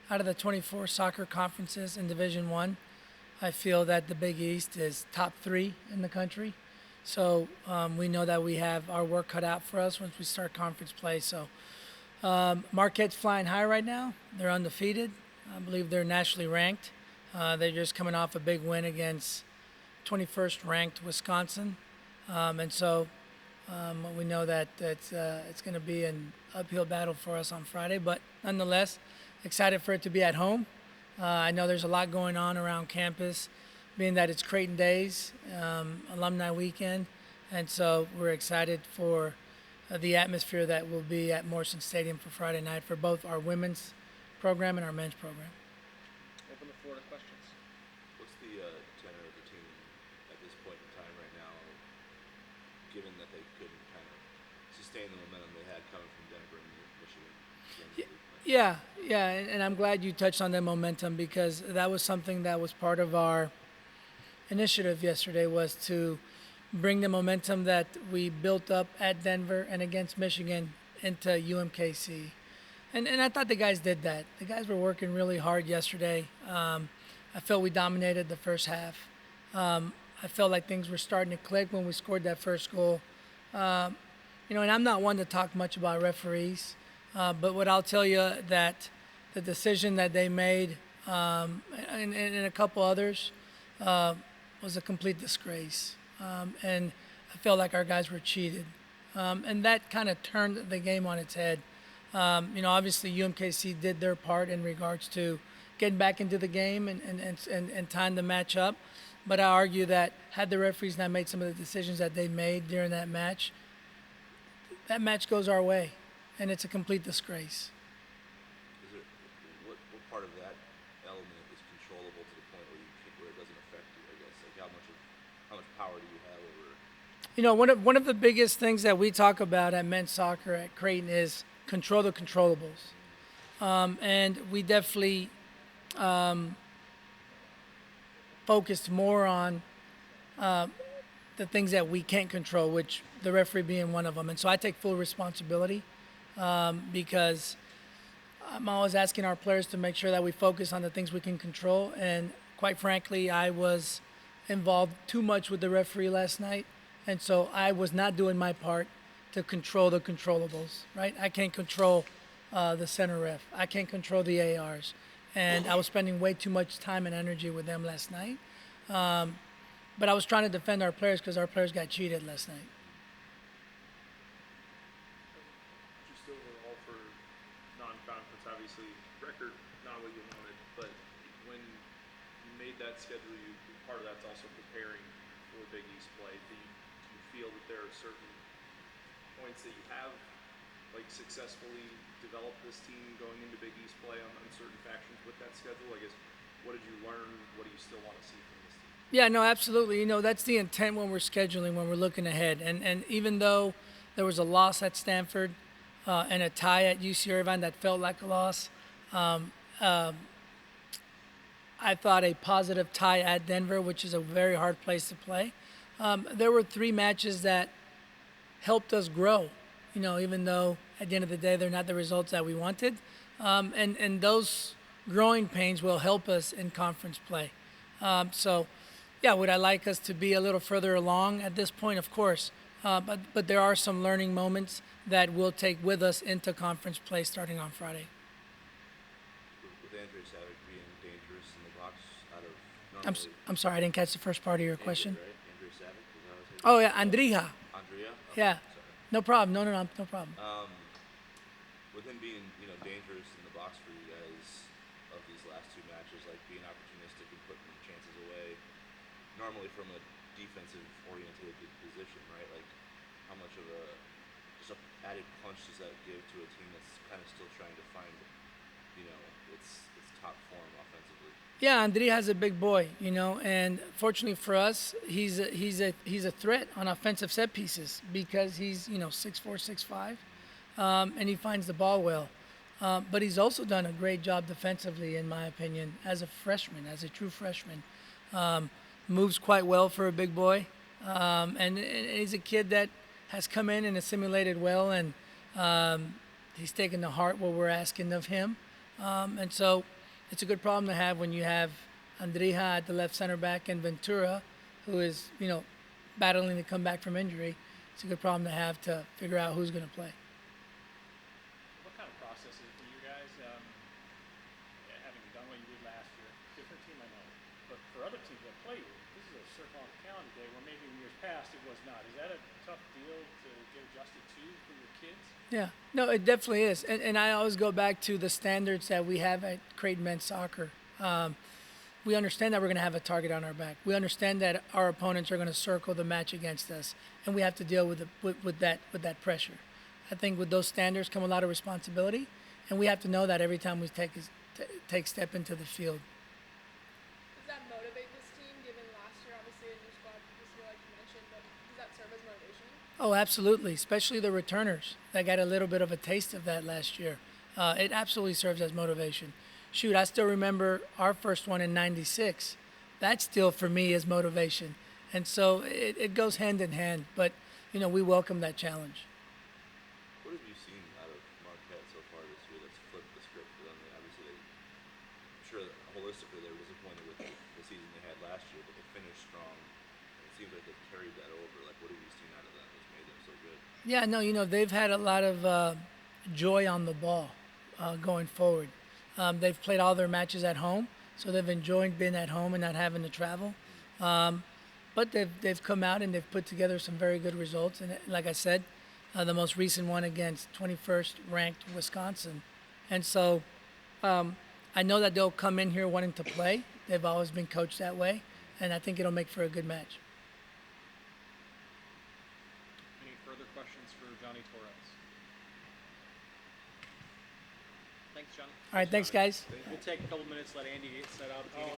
out of the 24 soccer conferences in Division One, I feel that the Big East is top 3 in the country. So we know that we have our work cut out for us once we start conference play. So Marquette's flying high right now. They're undefeated. I believe they're nationally ranked. They're just coming off a big win against 21st ranked Wisconsin. And so we know that it's going to be an uphill battle for us on Friday, but nonetheless, excited for it to be at home. I know there's a lot going on around campus, being that it's Creighton Days, alumni weekend, and so we're excited for the atmosphere that will be at Morrison Stadium for Friday night for both our women's program and our men's program. Open the floor to questions. What's the tenor of the team at this point in time right now, given that they couldn't kind of sustain the momentum they had coming from Denver and Michigan? Yeah, and I'm glad you touched on that momentum because that was something that was part of our initiative yesterday, was to bring the momentum that we built up at Denver and against Michigan into UMKC. And I thought the guys did that. The guys were working really hard yesterday. I felt we dominated the first half. I felt like things were starting to click when we scored that first goal. And I'm not one to talk much about referees, but what I'll tell you that the decision that they made and a couple others was a complete disgrace. And I felt like our guys were cheated. And that kind of turned the game on its head. Obviously UMKC did their part in regards to getting back into the game and tying the match up. But I argue that had the referees not made some of the decisions that they made during that match goes our way, and it's a complete disgrace. What part of that element is controllable to the point where it doesn't affect you? I guess like how much power do you have over? One of the biggest things that we talk about at men's soccer at Creighton is control the controllables, and we definitely focused more on the things that we can't control, which the referee being one of them. And so I take full responsibility because I'm always asking our players to make sure that we focus on the things we can control. And quite frankly, I was involved too much with the referee last night, and so I was not doing my part to control the controllables, right? I can't control the center ref. I can't control the ARs. And I was spending way too much time and energy with them last night. But I was trying to defend our players because our players got cheated last night. Just overall for non-conference, obviously, record not what you wanted, but when you made that schedule, part of that's also preparing for Big East play. Do you feel that there are certain points that you have successfully developed this team going into Big East play on certain factions with that schedule? I guess, what did you learn? What do you still want to see from this team? Yeah, no, absolutely. That's the intent when we're scheduling, when we're looking ahead. And even though there was a loss at Stanford and a tie at UC Irvine that felt like a loss, I thought a positive tie at Denver, which is a very hard place to play. There were 3 matches that helped us grow, even though at the end of the day they're not the results that we wanted. And those growing pains will help us in conference play. Would I like us to be a little further along at this point? Of course. But there are some learning moments that we'll take with us into conference play starting on Friday. With Andrea Savage being dangerous in the box out of I'm sorry, I didn't catch the first part of your question. Right? Andrea Savage? Is that what it is? Oh, yeah, Andrija. Andrea? Okay, Yeah. sorry. No problem. No problem. With him being, dangerous in the box for you guys of these last 2 matches, being opportunistic and putting chances away, normally from a defensive-oriented position, right? How much of just a added punch does that give to a team that's kind of still trying to find, its top form offensively? Yeah, Andrija has a big boy, and fortunately for us, he's a threat on offensive set pieces because he's 6'4", 6'5", and he finds the ball well. But he's also done a great job defensively, in my opinion, as a true freshman. Moves quite well for a big boy, and he's a kid that has come in and assimilated well, and he's taken to heart what we're asking of him. And so it's a good problem to have when you have Andrija at the left center back and Ventura, who is, battling to come back from injury. It's a good problem to have to figure out who's going to play. What kind of process is it for you guys? Having done what you did last year, different team I know, but for other teams that play you, this is a circle on the calendar day where maybe in years past it was not. Is that a tough deal to get adjusted to for your kids? Yeah, no, it definitely is. And I always go back to the standards that we have at Creighton men's soccer. We understand that we're going to have a target on our back. We understand that our opponents are going to circle the match against us, and we have to deal with that pressure. I think with those standards come a lot of responsibility, and we have to know that every time we take step into the field. Does that motivate this team, given last year, obviously, a new squad this year, like you mentioned, but does that serve as motivation? Oh, absolutely, especially the returners that got a little bit of a taste of that last year. It absolutely serves as motivation. Shoot, I still remember our first one in '96. That still, for me, is motivation. And so it goes hand in hand, but, we welcome that challenge. What have you seen out of Marquette so far this year that's flipped the script for them? Obviously, I'm sure that holistically they were disappointed with the season they had last year, but they finished strong. It seems like they've carried that over. Like, what have you seen out of them that's made them so good? Yeah, no, they've had a lot of joy on the ball going forward. They've played all their matches at home, so they've enjoyed being at home and not having to travel. But they've come out and they've put together some very good results. And like I said, the most recent one against 21st ranked Wisconsin. And so I know that they'll come in here wanting to play. They've always been coached that way, and I think it'll make for a good match. Any further questions for Johnny Torres? Thanks, Johnny. All right, thanks, guys. We'll take a couple minutes, let Andy get set up.